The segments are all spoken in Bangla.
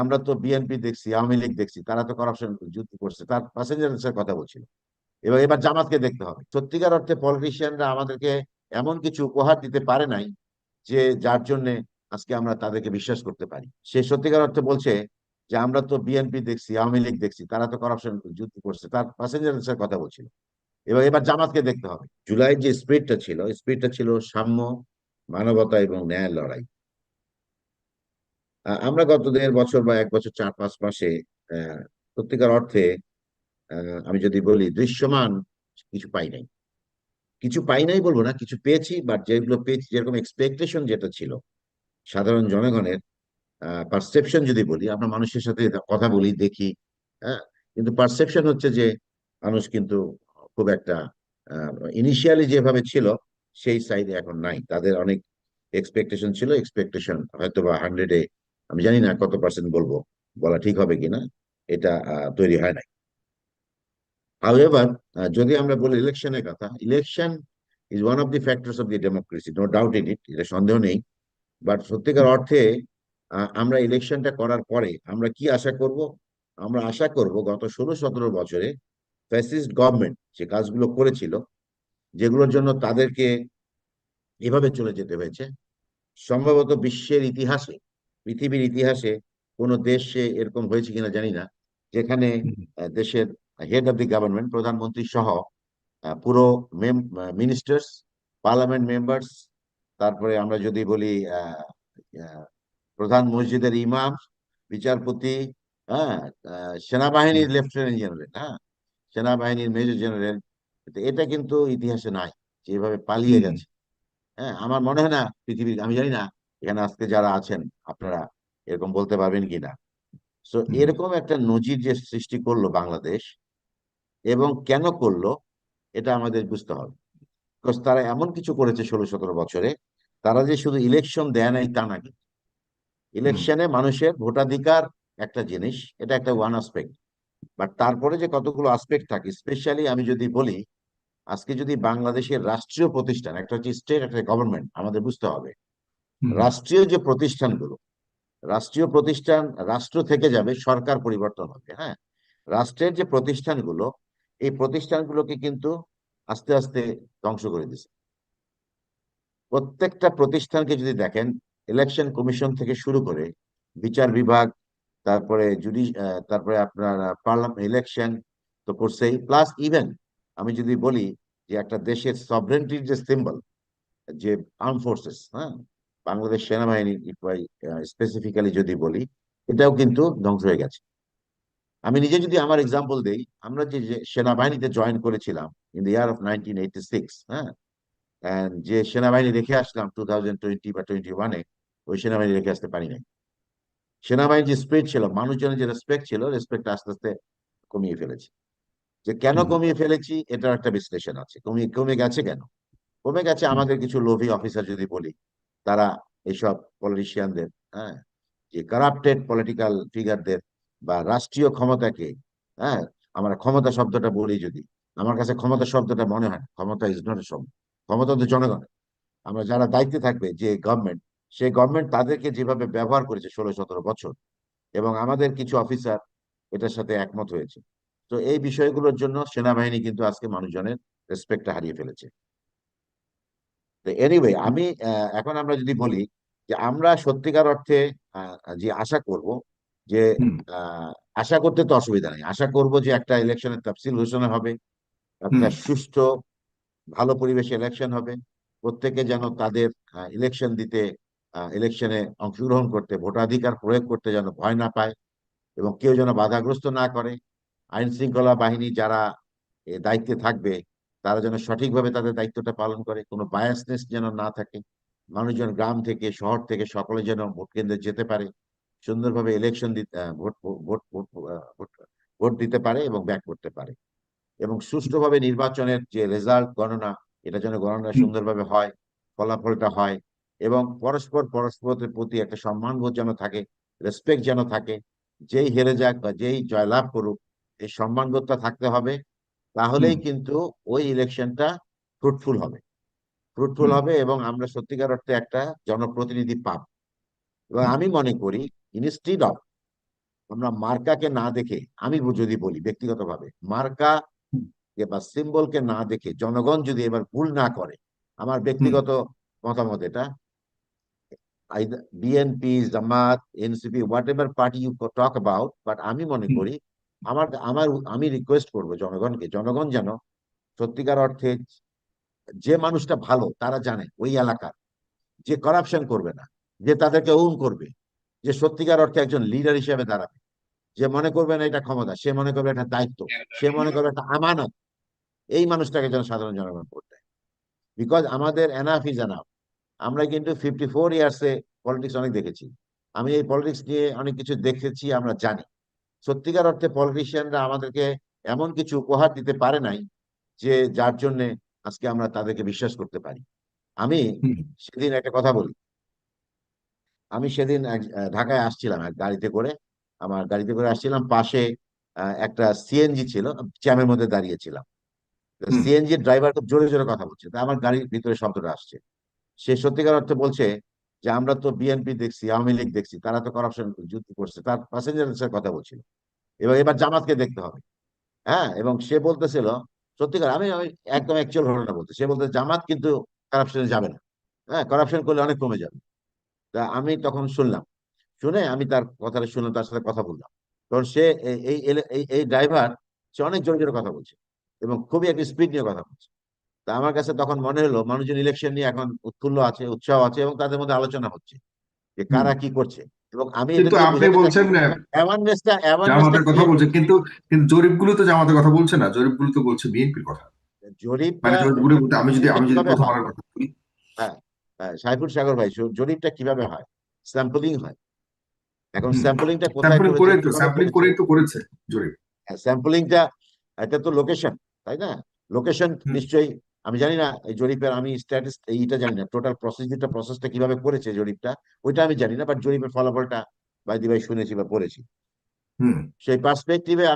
আমরা তো বিএনপি দেখছি, আওয়ামী লীগ দেখছি, তারা তো করাপশন যুদ্ধ করছে, তার প্যাসেঞ্জারের কথা বলছিল। এবার জামাতকে দেখতে হবে। সত্যিকার অর্থে পলিটিশিয়ানরা আমাদেরকে এমন কিছু উপহার দিতে পারে নাই যে যার জন্য আজকে আমরা তাদেরকে বিশ্বাস করতে পারি। সে সত্যিকার অর্থে বলছে যে আমরা তো বিএনপি দেখছি, আওয়ামী লীগ দেখছি, তারা তো করাপশন যুদ্ধ করছে, তার প্যাসেঞ্জারের কথা বলছিল। এবার জামাতকে দেখতে হবে। জুলাইয়ের যে স্পিরিটটা ছিল সাম্য, মানবতা এবং ন্যায়ের লড়াই। আমরা গত 1.5 বছর বা 1 বছর 4-5 মাসে সত্যিকার অর্থে আমি যদি বলি দৃশ্যমান কিছু পাই নাই। কিছু পাই নাই বলবো না, কিছু পেয়েছি, বাট যেগুলো পেয়েছি, যেরকম এক্সপেকটেশন যেটা ছিল সাধারণ জনগণের, পারসেপশন যদি বলি, আমরা মানুষের সাথে কথা বলি, দেখি, হ্যাঁ, কিন্তু পারসেপশন হচ্ছে যে মানুষ কিন্তু খুব একটা ইনিশিয়ালি যেভাবে ছিল সেই সাইডে এখন নাই। তাদের অনেক এক্সপেকটেশন ছিল, এক্সপেকটেশন হয়তো বা 100-এ, আমি জানি না কত পার্সেন্ট বলবো, বলা ঠিক হবে কিনা, এটা তৈরি হয় নাই। হাউএভার, যদি আমরা বলি ইলেকশনের কথা, election is one of the factors of the democracy, no doubt in it, এটা সন্দেহ নেই। বাট সত্যিকার অর্থে আমরা ইলেকশনটা করার পরে আমরা কি আশা করব? আমরা আশা করব গত 16-17 বছরে ফ্যাসিস্ট গভর্নমেন্ট যে কাজগুলো করেছিল, যেগুলোর জন্য তাদেরকে এভাবে চলে যেতে হয়েছে, সম্ভবত বিশ্বের ইতিহাসে, পৃথিবীর ইতিহাসে কোনো দেশে এরকম হয়েছে কিনা জানি না, যেখানে দেশের হেড অফ দি গভর্নমেন্ট, প্রধানমন্ত্রী সহ পুরো মিনিস্টার্স, পার্লামেন্ট মেম্বার্স, তারপরে আমরা যদি বলি আহ, প্রধান মসজিদের ইমাম, বিচারপতি, হ্যাঁ, সেনাবাহিনীর লেফটেন্যান্ট জেনারেল, হ্যাঁ, সেনাবাহিনীর মেজর জেনারেল, এটা কিন্তু ইতিহাসে নাই যেভাবে পালিয়ে হুম গেছে। হ্যাঁ, আমার মনে হয় না পৃথিবীর, আমি জানি না এখানে আজকে যারা আছেন আপনারা এরকম বলতে পারবেন কিনা। তো হুম এরকম একটা নজির যে সৃষ্টি করলো বাংলাদেশ, এবং কেন করলো, এটা আমাদের বুঝতে হবে। বিকজ তারা এমন কিছু করেছে 16-17 বছরে। তারা যে শুধু ইলেকশন দেয় নাই তা না, হুম ইলেকশনে মানুষের ভোটাধিকার একটা জিনিস, এটা একটা ওয়ান আসপেক্ট, বাট তারপরে যে কতগুলো আসপেক্ট থাকে, স্পেশালি আমি যদি বলি, আজকে যদি বাংলাদেশের রাষ্ট্রীয় প্রতিষ্ঠান, একটা হচ্ছে স্টেট, একটা গভর্নমেন্ট, আমাদের বুঝতে হবে হুম রাষ্ট্রীয় যে প্রতিষ্ঠানগুলো, রাষ্ট্রীয় প্রতিষ্ঠান, রাষ্ট্র থেকে যাবে, সরকার পরিবর্তন হবে, হ্যাঁ, রাষ্ট্রের যে প্রতিষ্ঠানগুলো, এই প্রতিষ্ঠানগুলোকে কিন্তু আস্তে আস্তে ধ্বংস করে দিচ্ছে। প্রত্যেকটা প্রতিষ্ঠানকে যদি দেখেন, ইলেকশন কমিশন থেকে শুরু করে বিচার বিভাগ, তারপরে তারপরে আপনার পার্লামেন্ট ইলেকশন তো করছেই, প্লাস ইভেন আমি যদি বলি যে একটা দেশের সভরেন্টির যে সিম্বল, যে আর্ম ফোর্সেস, হ্যাঁ, বাংলাদেশ সেনাবাহিনী স্পেসিফিক্যালি যদি বলি, এটাও কিন্তু ধ্বংস হয়ে গেছে। আমি নিজে যদি আমার এক্সাম্পল দেই, আমরা যে সেনাবাহিনীতে জয়েন করেছিলাম ইন দ্য ইয়ার অফ 1986, হ্যাঁ, and যে সেনাবাহিনী রেখে আসলাম 2020 বা 2021-এ, ওই সেনাবাহিনী রেখে আসতে পারি নাই। সেনাবাহিনীর যে স্পিরিট ছিল, মানুষজনের যে রেসপেক্ট ছিল, রেসপেক্ট আস্তে আস্তে কমিয়ে ফেলেছি। যে কেন হুম কমিয়ে ফেলেছি, এটার একটা বিশ্লেষণ আছে। কমিয়ে কমে গেছে কেন? কমে গেছে হুম আমাদের কিছু লোভী অফিসার যদি বলি, তারা এইসব পলিটিশিয়ানদের, হ্যাঁ, যে কারাপ্টেড পলিটিক্যাল ফিগারদের বা রাষ্ট্রীয় ক্ষমতাকে, হ্যাঁ, আমরা ক্ষমতা শব্দটা বলি, যদি আমার কাছে ক্ষমতা শব্দটা মনে হয় না, ক্ষমতা ইজ নট এ শব্দ, ক্ষমতা তো জনগণের। আমরা যারা দায়িত্বে থাকবে, যে গভর্নমেন্ট, সেই গভর্নমেন্ট তাদেরকে যেভাবে ব্যবহার করেছে 16-17 বছর, এবং আমাদের কিছু অফিসার এটার সাথে একমত হয়েছে। তো এই বিষয়গুলোর জন্য সেনাবাহিনী কিন্তু আজকে মানুষজনের রেসপেক্টটা হারিয়ে ফেলেছে। তো এনিওয়ে, আমি এখন আমরা যদি বলি যে আমরা সত্যিকার অর্থে যে আশা করব, যে হুম আহ, আশা করতে তো অসুবিধা নেই, আশা করব যে একটা ইলেকশনের তাফসিল ঘোষণা হবে, একটা হুম সুষ্ঠু ভালো পরিবেশে ইলেকশন হবে, প্রত্যেকে যেন তাদের ইলেকশন দিতে, ইলেকশনে অংশগ্রহণ করতে, ভোটাধিকার প্রয়োগ করতে যেন ভয় না পায়, এবং কেউ যেন বাধাগ্রস্ত না করে। আইন শৃঙ্খলা বাহিনী যারা দায়িত্বে থাকবে, তারা যেন সঠিকভাবে তাদের দায়িত্বটা পালন করে, কোনো বায়াসনেস যেন না থাকে। মানুষজন গ্রাম থেকে শহর থেকে সকলে যেন ভোট কেন্দ্রে যেতে পারে, সুন্দরভাবে ইলেকশন দিতে, vote vote vote vote vote দিতে পারে এবং ব্যাক করতে পারে, এবং সুষ্ঠুভাবে নির্বাচনের যে রেজাল্ট গণনা, এটা যেন গণনা হুম সুন্দরভাবে হয়, ফলাফলটা হয়, এবং পরস্পর পরস্পরের প্রতি একটা সম্মানবোধ যেন থাকে, রেসপেক্ট যেন থাকে। যেই হেরে যাক বা যেই জয়লাভ করুক, এই সম্মানবোধটা থাকতে হবে। হুম তাহলেই কিন্তু ওই ইলেকশনটা ফ্রুটফুল হবে, ফ্রুটফুল হুম হবে, এবং আমরা সত্যিকার অর্থে একটা জনপ্রতিনিধি পাব। এবং আমি মনে করি, ইনস্টিড অফ আমরা মার্কাকে না দেখে, আমি যদি বলি ব্যক্তিগতভাবে, মার্কা হুম, বা সিম্বলকে না দেখে জনগণ যদি এবার ভুল না করে, আমার হুম, ব্যক্তিগত মতামত এটা, BNP, Jamaat, NCP, whatever party you talk about, but আমি মনে হুম, করি, আমার আমার আমি রিকোয়েস্ট করবো জনগণকে, জনগণ যেন সত্যিকার অর্থে, যে মানুষটা ভালো তারা জানে ওই এলাকার, যে করাপশন করবে না, যে তাদেরকে ওন করবে, যে সত্যিকার অর্থে একজন লিডার হিসেবে দাঁড়াবে, যে মনে করবে না এটা ক্ষমতা, সে মনে করবে এটা দায়িত্ব, সে মনে করবে এটা আমানত, এই মানুষটাকে যেন সাধারণ জনগণ ভোট দেয়। বিকজ আমাদের এনাফ ইজ এনাফ। আমরা কিন্তু 54 ইয়ার্সে পলিটিক্স অনেক দেখেছি। আমি এই পলিটিক্স নিয়ে অনেক কিছু দেখেছি, আমরা জানি সত্যিকার অর্থে পলিটিশিয়ানরা আমাদেরকে এমন কিছু উপহার দিতে পারে নাই যে যার জন্য আজকে আমরা তাদেরকে বিশ্বাস করতে পারি। আমি হুম, সেদিন একটা কথা বলি, আমি সেদিন ঢাকায় আসছিলাম এক গাড়িতে করে, আমার গাড়িতে করে আসছিলাম, পাশে একটা সিএনজি ছিল, জ্যামের মধ্যে দাঁড়িয়েছিলাম। হুম, সিএনজি ড্রাইভার খুব জোরে জোরে কথা বলছে, তা আমার গাড়ির ভিতরে শব্দটা আসছে। সে সত্যিকার অর্থে বলছে যে আমরা তো বিএনপি দেখছি, আওয়ামী লীগ দেখছি, তারা তো কারাপশন যুদ্ধ করছে, তার প্যাসেঞ্জারের সাথে কথা বলছিল। এবার জামাতকে দেখতে হবে। হ্যাঁ, এবং সে বলতেছিল, সত্যিকার, আমি আমি একদম অ্যাকচুয়াল ঘটনা বলতে, সে বলতে জামাত কিন্তু কারাপশনে যাবে না। হ্যাঁ, কারাপশন করলে অনেক কমে যাবে। তা আমি তখন শুনলাম, শুনে আমি তার কথাটা শুনলাম, তার সাথে কথা বললাম। কারণ সে এই ড্রাইভার, সে অনেক জোরে জোরে কথা বলছে এবং খুবই একটা স্পিড নিয়ে কথা বলছে। তা আমার কাছে তখন মনে হলো মানুষজন ইলেকশন নিয়ে এখন উৎফুল্ল আছে, উৎসাহ আছে, এবং তাদের মধ্যে আলোচনা হচ্ছে যে হুম। কারা কি করছে। এবং আমি এটা কিন্তু দিয়ে আপনি বোঝাতে চাচ্ছি বলছেন অ্যাওয়ারনেসটা জামাতের কথা ক্রিয়েট বলছেন, হচ্ছে। কিন্তু কিন্তু জরিপগুলো তো জামাতের কথা বলছে না, জরিপগুলো তো বলছে বিএনপির কথা। জরিপটা মানে জরিপগুলো বলতে আমি যদি কিভাবে প্রথম হয়? আলোর কথা বলি। হ্যাঁ, হ্যাঁ, সাইফুল সাগর ভাই, জরিপটা কিভাবে হয়? স্যাম্পলিং হয়। এখন হুম, স্যাম্পলিংটা কোথায় স্যাম্পলিং করেছে, করে তো কিভাবে স্যাম্পলিং করেছে? করেই তো করেছে জরিপ। স্যাম্পলিংটা, এটা তো লোকেশন, তাই না? লোকেশন হুম, নিশ্চয়ই, আমি জানি না এই জরিপের, আমি স্ট্যাটিস এইটা জানি না, টোটাল প্রসেসটা কিভাবে করেছে জরিপটা, ওইটা আমি জানি না, বাট জরিপের ফলাফলটা বাই দি ভাই শুনেছি বা পড়েছি। হুম, সেই পার্সপেক্টিভে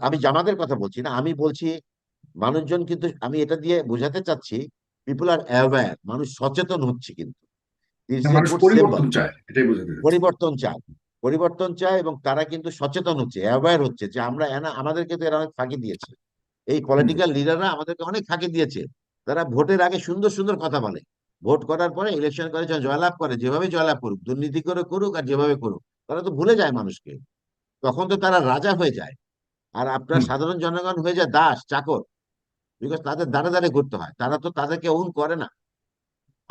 আমি জামাতের কথা বলছি না, আমি বলছি মানুষজন কিন্তু, আমি এটা দিয়ে বোঝাতে চাচ্ছি, পিপুল আর অ্যাওয়্যার, মানুষ সচেতন হচ্ছে কিন্তু, ইটস এ মানুষ গুড সিম্বল। পরিবর্তন চায়, এটাই বোঝাতে চাচ্ছি। পরিবর্তন চায়, পরিবর্তন চায়, এবং তারা কিন্তু সচেতন হচ্ছে, অ্যাওয়্যার হচ্ছে যে আমরা আমাদেরকে তো এরা অনেক ফাঁকি দিয়েছে, এই হুম, পলিটিক্যাল লিডাররা আমাদেরকে অনেক ফাঁকি দিয়েছে। তারা ভোটের আগে সুন্দর সুন্দর কথা বলে, ভোট করার পরে ইলেকশন করে যখন জয়লাভ করে, যেভাবে জয়লাভ করুক, দুর্নীতি করে করুক আর যেভাবে করুক, তারা তো ভুলে যায় মানুষকে, তখন তো তারা রাজা হয়ে যায়, আর আপনার হুম, সাধারণ জনগণ হয়ে যায় দাস চাকর। বিকজ তাদের দ্বারে দ্বারে ঘুরতে হয়, তারা তো তাদেরকে ওন করে না।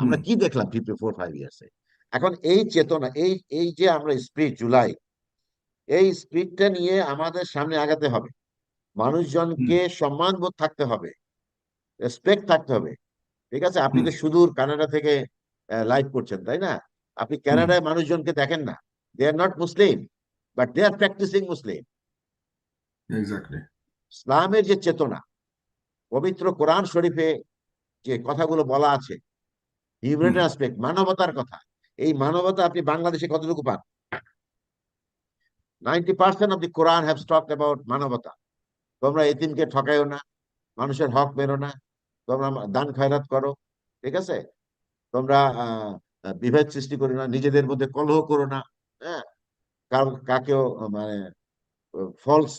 হুম, আমরা কি দেখলাম 54-5 ইয়ার্সে? এখন এই চেতনা, এই যে আমরা স্পিড জুলাই, এই স্পিডটা নিয়ে আমাদের সামনে আগাতে হবে। হুম, মানুষজনকে সম্মানবোধ থাকতে হবে, রেসপেক্ট থাকতে হবে। ঠিক আছে, আপনি হুম, তো সুদূর কানাডা থেকে লাইভ করছেন, তাই না? আপনি হুম, কানাডায় মানুষজনকে দেখেন না, they are not Muslim, but they are practising Muslim. Exactly. ইসলামের যে চেতনা, পবিত্র কোরআন শরীফে যে কথাগুলো বলা আছে, হুম, হিউম্যানিটি অ্যাসপেক্ট, মানবতার কথা, এই মানবতা আপনি বাংলাদেশে কতটুকু পান? 90% of the Quran have talked about মানবতা। তোমরা এতিমকে ঠকাইও না, মানুষের হক মেরো না, তোমরা দান খয়রাত করো, ঠিক আছে, তোমরা বিভেদ সৃষ্টি করো না, নিজেদের মধ্যে কলহ করো না, হ্যাঁ, কাকেও মানে ফলস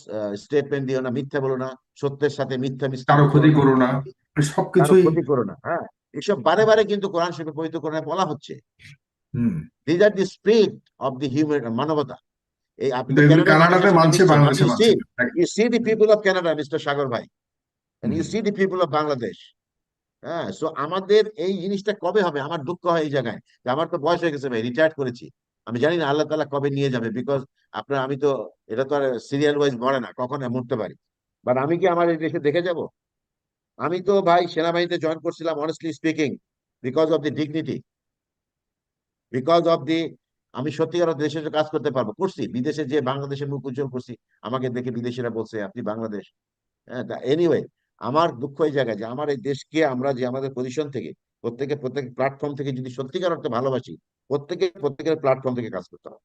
স্টেটমেন্ট দিও না, মিথ্যা বলো না, সত্যের সাথে মিথ্যা কারো মিশ্রিত করো ক্ষতি না, করো না, কারো সবকিছুই। ক্ষতি করো না। হ্যাঁ, এসব বারে বারে কিন্তু কোরআন শরীফে, পবিত্র কোরআনে বলা হচ্ছে। Hmm. These are the spirit of the human, মানবতা। এই আপনি কিন্তু তো এগুলি ক্যানাডার কানাডাতে মানুষের সাথে মানছে, মিশছেন, বাংলাদেশে মানছে না। You see the people of Canada, mister Sagar ভাই, and hmm, you see the people of Bangladesh. হ্যাঁ, সো আমাদের এই জিনিসটা কবে হবে? আমার দুঃখ হয় এই জায়গায় যে আমার তো বয়স হয়ে গেছে ভাই, রিটায়ার করেছি। আমি জানি না আল্লাহ তাআলা কবে নিয়ে যাবে, বিকজ আপনার, আমি তো, এটা তো আর সিরিয়াল ওয়াইজ মরে না, কখন মরতে পারি। বাট আমি কি আমার এই দেশে দেখে যাব? আমি তো ভাই সেনাবাহিনীতে জয়েন করছিলাম, honestly speaking, because of the dignity, because of the, আমি সত্যিকার অর্থে দেশে যে কাজ করতে পারবো, করছি, বিদেশে যে বাংলাদেশের মুখ উজ্জ্বল করছি, আমাকে দেখে বিদেশিরা বলছে আপনি বাংলাদেশ। হ্যাঁ, এনিওয়ে, আমার দুঃখ এই জায়গায় যে আমার এই দেশকে আমরা যে আমাদের পজিশন থেকে, প্রত্যেক প্ল্যাটফর্ম থেকে যদি সত্যিকার অর্থে ভালোবাসি, প্রত্যেকের প্ল্যাটফর্ম থেকে কাজ করতে হবে।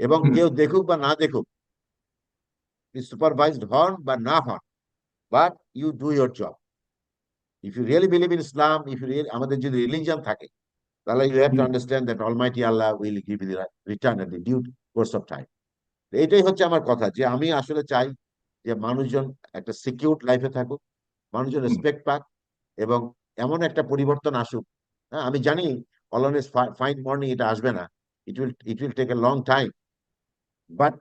এবং হুম, কেউ দেখুক বা না দেখুক, সুপারভাইজড হন বা না হন, but you do your job. If you really believe in Islam, if you really, আমাদের যদি রিলিজিয়ান থাকে, তাহলে you have to hmm, understand that almighty Allah will give you return at the due course of time. এইটাই হচ্ছে আমার কথা, যে আমি আসলে চাই যে মানুষজন একটা সিকিউর লাইফে থাকুক, মানুষজন হুম। রেসপেক্ট পাক, এবং এমন একটা পরিবর্তন আসুক। হ্যাঁ, আমি জানি অলওয়েজ ফাইন মর্নিং এটা আসবে না, it will take a long time, but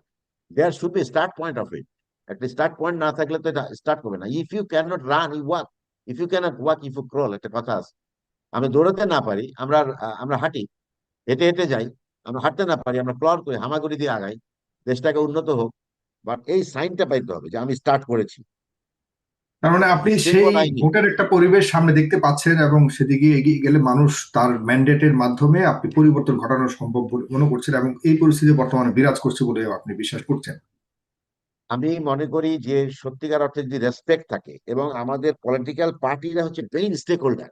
there should be start point of it. একটা স্টার্ট পয়েন্ট না থাকলে তো এটা স্টার্ট করবে না। If you can not run, you walk. If you can not walk, if you crawl, একটা কথা আছে। আমি দৌড়াতে না পারি, আমরা হাঁটি, হেঁটে হেঁটে যাই। আমরা হাঁটতে না পারি, আমরা ক্রল করে হামাগুড়ি দিয়ে আগাই, দেশটাকে উন্নত হোক। বাট এই সাইনটা পাইতে হবে যে আমি স্টার্ট করেছি। তার মানে আপনি সেই সিম্বল আই নিড। ভোটের একটা পরিবেশ সামনে দেখতে পাচ্ছেন, এবং সেদিকে এগিয়ে গেলে মানুষ তার ম্যান্ডেটের মাধ্যমে আপনি পরিবর্তন ঘটানো সম্ভব বলে মনে করছেন, এবং এই পরিস্থিতি বর্তমানে বিরাজ করছে বলে আপনি বিশ্বাস করছেন। আমি মনে করি যে সত্যিকার অর্থে যদি রেসপেক্ট থাকে, এবং আমাদের পলিটিক্যাল পার্টিরা হচ্ছে main stakeholder,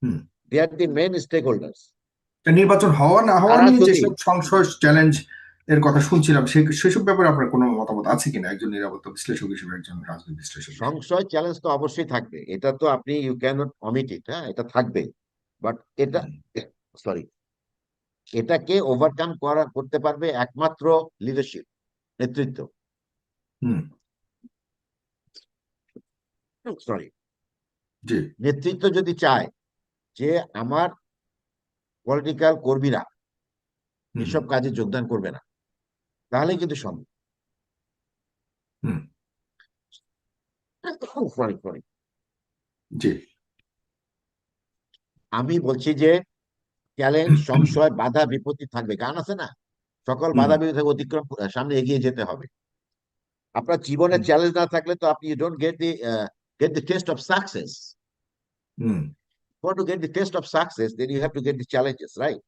hmm. They are the main stakeholders. তা নির্বাচন হওয়া না হওয়া তারা নিয়ে যদি, যেসব সংশয় চ্যালেঞ্জ এর কথা শুনছিলাম, সেসব ব্যাপারে আপনার কোনো মতামত আছে কিনা, একজন নিরাপত্তা বিশ্লেষক হিসেবে, একজন রাজনৈতিক বিশ্লেষক হিসেবে? সংশয় চ্যালেঞ্জ তো অবশ্যই থাকবে, এটা তো আপনি ইউ ক্যান নট অমিট ইট, হ্যাঁ, এটা থাকবে। বাট এটা, হুম। সরি, এটাকে ওভারকাম করতে পারবে একমাত্র লিডারশিপ, নেতৃত্ব। হুম। সরি, জি। নেতৃত্ব যদি চায় যে আমার পলিটিক্যাল কর্মীরা হুম। এসব কাজে যোগদান করবে না, তাহলে কিন্তু সম্ভব। হুম। সরি সরি, জি। আমি বলছি যে চ্যালেঞ্জ, সংশয়, বাধা বিপত্তি থাকবে, গান আছে না, সকল হুম। বাধা বিপত্তি অতিক্রম সামনে এগিয়ে যেতে হবে। আপনার জীবনে হুম। চ্যালেঞ্জ না থাকলে তো আপনি don't get the taste of success. Hmm. For to get the taste of success, then you have to get the challenges, right?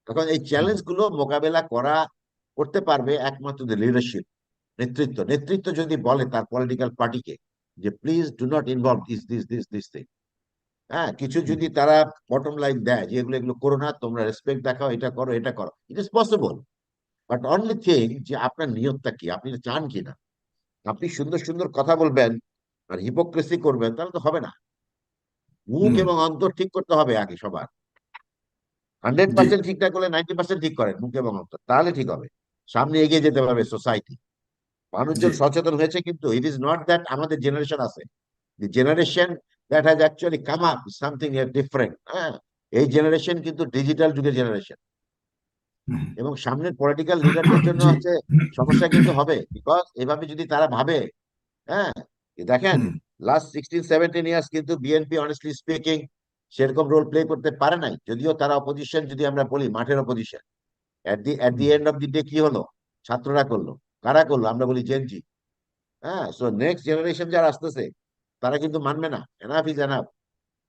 তখন এই হুম। চ্যালেঞ্জ গুলো মোকাবেলা করতে পারবে একমাত্র লিডারশিপ, নেতৃত্ব। নেতৃত্ব যদি বলে তার পলিটিক্যাল পার্টিকে যে please do not involve this thing, হ্যাঁ, কিছু হুম। যদি তারা বটম লাইন দেয় যে এগুলো এগুলো করো না, তোমরা রেসপেক্ট দেখাও, এটা করো, এটা করো, it is possible. But only thing যে আপনার নিয়তটা কি, আপনি চান কিনা। আপনি সুন্দর সুন্দর কথা বলবেন আর হিপোক্রেসি করবেন, তাহলে তো হবে না। মুখ হুম। এবং অন্তর ঠিক করতে হবে আগে সবার। জি। 100% ঠিক না করলে 90% ঠিক করেন মুখ এবং অন্তর, তাহলে ঠিক হবে। সামনে এগিয়ে যেতে পারবে সোসাইটি। জি। মানুষজন সচেতন হয়েছে, কিন্তু ইট ইজ নট দ্যাট আমাদের জেনারেশন আছে, the generation that has actually come up something different. হ্যাঁ, এই জেনারেশন কিন্তু ডিজিটাল যুগের জেনারেশন। হুম। এবং সামনের পলিটিক্যাল লিডারদের জন্য জি। হচ্ছে সমস্যা কিন্তু হবে, বিকজ এভাবে যদি তারা ভাবে, হ্যাঁ, দেখেন হুম। লাস্ট 16-17 ইয়ার্স কিন্তু বিএনপি অনেস্টলি স্পিকিং সেরকম রোল প্লে করতে পারে নাই, যদিও তারা অপোজিশন, যদি আমরা বলি মাঠের opposition. At the hmm. End of the day কি হলো? ছাত্ররা করলো। কারা করলো? আমরা বলি জেনজি। হ্যাঁ, সো নেক্সট জেনারেশন যারা আসতেছে তারা কিন্তু মানবে না, এনাফ ইজ এনাফ।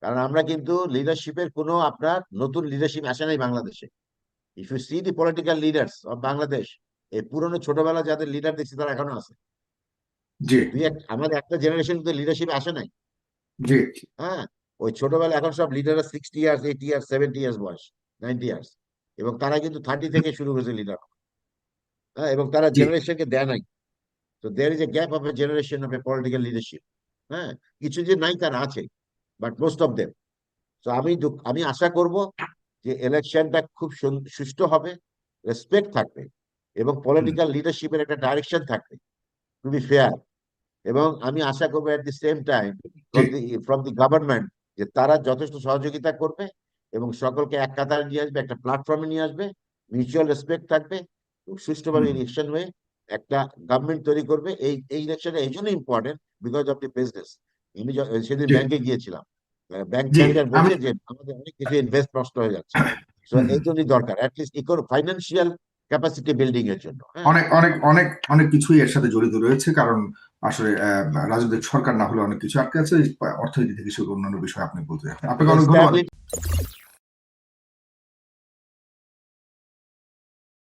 কারণ আমরা কিন্তু লিডারশিপের কোনো আপনার নতুন লিডারশিপ আসে নাই বাংলাদেশে। If you see the political leaders of Bangladesh, এই পুরনো ছোটবেলা যাদের লিডার দেখছি তারা এখনো আছে। জি। আমাদের একটা জেনারেশন কিন্তু লিডারশিপ আসে নাই। জি। হ্যাঁ, ওই ছোটবেলা, এখন সব লিডাররা 60 ইয়ার্স, 80 ইয়ার্স, 70 ইয়ার্স বয়স, 90 ইয়ার্স, এবং তারা কিন্তু 30 থেকে শুরু করেছে লিডার। হ্যাঁ, এবং তারা জি। জেনারেশনকে দেয় নাই। তো there is a gap of a generation of a political leadership. হ্যাঁ, কিছু যে নাই তারা আছে, বাট মোস্ট অফ দেম। তো আমি আশা করব যে ইলেকশনটা খুব সুষ্ঠু হবে, রেসপেক্ট থাকবে, এবং হুম। পলিটিক্যাল লিডারশিপের একটা ডাইরেকশন থাকবে, টু বি ফেয়ার। এবং আমি আশা করবো at the same time ji. From the government যে তারা যথেষ্ট সহযোগিতা করবে, এবং সকলকে এক কাতারে নিয়ে আসবে, একটা প্ল্যাটফর্মে নিয়ে আসবে, মিউচুয়াল রেসপেক্ট থাকবে, খুব সুষ্ঠুভাবে হুম। ইলেকশন হয়ে একটা গভর্নমেন্ট তৈরি করবে। এই ইলেকশন এই জন্য important, because of the business. আমি সেদিন জি। ব্যাংকে গিয়েছিলাম, ব্যাংক জি। ম্যানেজার আমি বলছে যে আমাদের অনেক কিছু ইনভেস্ট নষ্ট হয়ে যাচ্ছে। সো হুম। এই জন্যই দরকার অ্যাটলিস্ট ফাইন্যান্সিয়াল ক্যাপাসিটি বিল্ডিং এর জন্য। হ্যাঁ, অনেক অনেক অনেক অনেক কিছুই এর সাথে জড়িত রয়েছে, কারণ আসলে রাজনৈতিক সরকার না হলে অনেক কিছু আটকে আছে, অর্থনীতি থেকে শুরু করে অন্যান্য বিষয় আপনি বলতে চাচ্ছেন। আপনাকে অনেক ধন্যবাদ। স্ট্যাবলিশ